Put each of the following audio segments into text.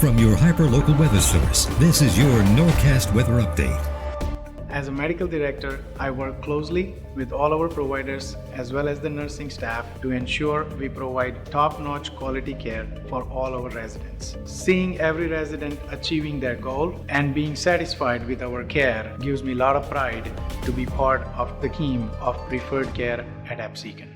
From your hyperlocal weather source, this is your Norcast Weather Update. As a medical director, I work closely with all our providers as well as the nursing staff to ensure we provide top-notch quality care for all our residents. Seeing every resident achieving their goal and being satisfied with our care gives me a lot of pride to be part of the team of preferred care at AppSeekon.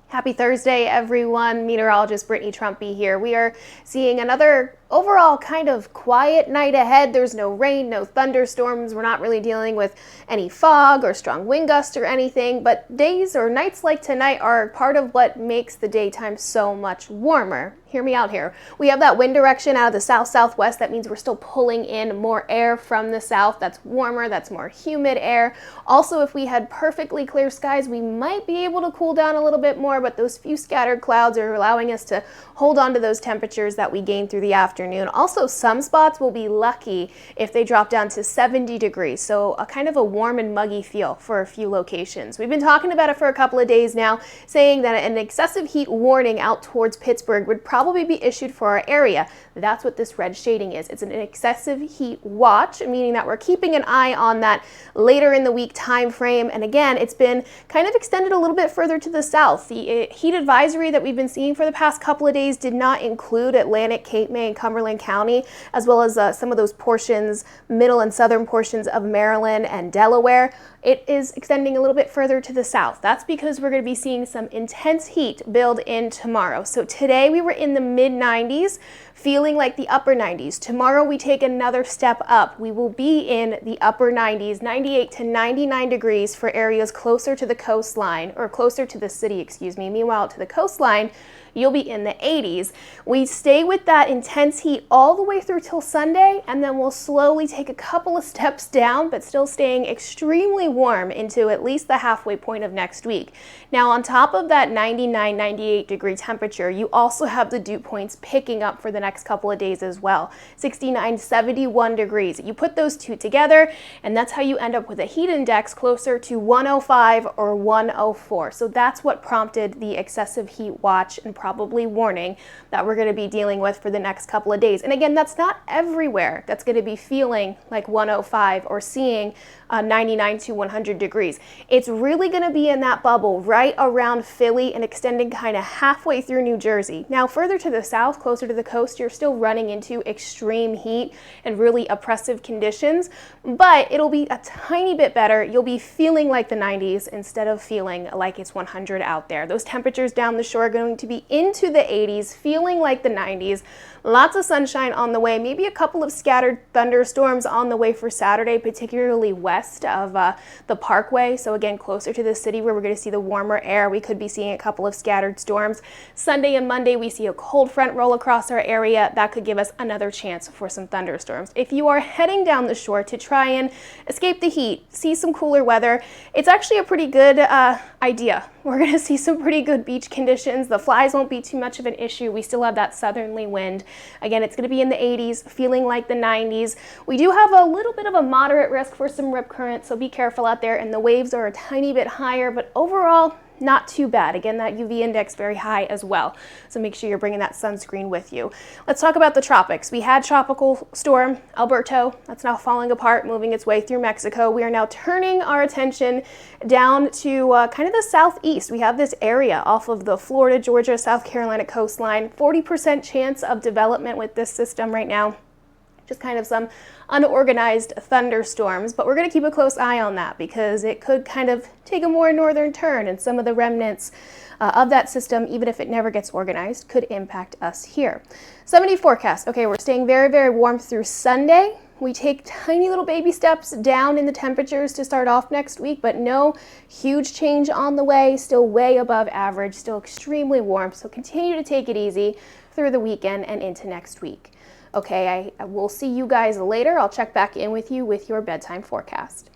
Happy Thursday, everyone. Meteorologist Brittany Trumpy here. We are seeing another overall kind of quiet night ahead. There's no rain, no thunderstorms. We're not really dealing with any fog or strong wind gusts or anything, but days or nights like tonight are part of what makes the daytime so much warmer. Hear me out here. We have that wind direction out of the south-southwest. That means we're still pulling in more air from the south. That's warmer, that's more humid air. Also, if we had perfectly clear skies, we might be able to cool down a little bit more, but those few scattered clouds are allowing us to hold on to those temperatures that we gained through the afternoon. Also, some spots will be lucky if they drop down to 70 degrees, so a kind of a warm and muggy feel for a few locations. We've been talking about it for a couple of days now, saying that an excessive heat warning out towards Pittsburgh would probably be issued for our area. That's what this red shading is. It's an excessive heat watch, meaning that we're keeping an eye on that later in the week time frame. And again, it's been kind of extended a little bit further to the south. The heat advisory that we've been seeing for the past couple of days did not include Atlantic, Cape May, and Cumberland County, as well as some of those portions, middle and southern portions of Maryland and Delaware. It is extending a little bit further to the south. That's because we're going to be seeing some intense heat build in tomorrow. So today we were in the mid 90s, feeling like the upper 90s. Tomorrow we take another step up. We will be in the upper 90s, 98 to 99 degrees for areas closer to the coastline, or closer to the city, excuse me. Meanwhile, to the coastline, you'll be in the 80s. We stay with that intense heat all the way through till Sunday, and then we'll slowly take a couple of steps down, but still staying extremely warm into at least the halfway point of next week. Now, on top of that 99, 98 degree temperature, you also have the dew points picking up for the next couple of days as well. 69, 71 degrees. You put those two together, and that's how you end up with a heat index closer to 105 or 104. So that's what prompted the excessive heat watch and probably warning that we're going to be dealing with for the next couple of days. And again, that's not everywhere that's going to be feeling like 105 or seeing 99 to 100 degrees. It's really going to be in that bubble right around Philly and extending kind of halfway through New Jersey. Now, further to the south, closer to the coast, you're still running into extreme heat and really oppressive conditions, but it'll be a tiny bit better. You'll be feeling like the 90s instead of feeling like it's 100 out there. Those temperatures down the shore are going to be into the 80s, feeling like the 90s. Lots of sunshine on the way, maybe a couple of scattered thunderstorms on the way for Saturday, particularly west of the Parkway. So again, closer to the city where we're going to see the warmer air, we could be seeing a couple of scattered storms. Sunday and Monday, we see a cold front roll across our area. That could give us another chance for some thunderstorms. If you are heading down the shore to try and escape the heat, see some cooler weather, it's actually a pretty good idea. We're going to see some pretty good beach conditions. The flies won't be too much of an issue. We still have that southerly wind. Again, it's going to be in the 80s, feeling like the 90s. We do have a little bit of a moderate risk for some rip current, so be careful out there. And the waves are a tiny bit higher, but overall, not too bad. Again, that UV index very high as well. So make sure you're bringing that sunscreen with you. Let's talk about the tropics. We had tropical storm Alberto. That's now falling apart, moving its way through Mexico. We are now turning our attention down to kind of the southeast. We have this area off of the Florida, Georgia, South Carolina coastline. 40% chance of development with this system right now. Just kind of some unorganized thunderstorms, but we're going to keep a close eye on that because it could kind of take a more northern turn, and some of the remnants of that system, even if it never gets organized, could impact us here. 70 forecast. Okay, we're staying very, very warm through Sunday. We take tiny little baby steps down in the temperatures to start off next week, but no huge change on the way. Still way above average, still extremely warm, so continue to take it easy through the weekend and into next week. Okay, I will see you guys later. I'll check back in with you with your bedtime forecast.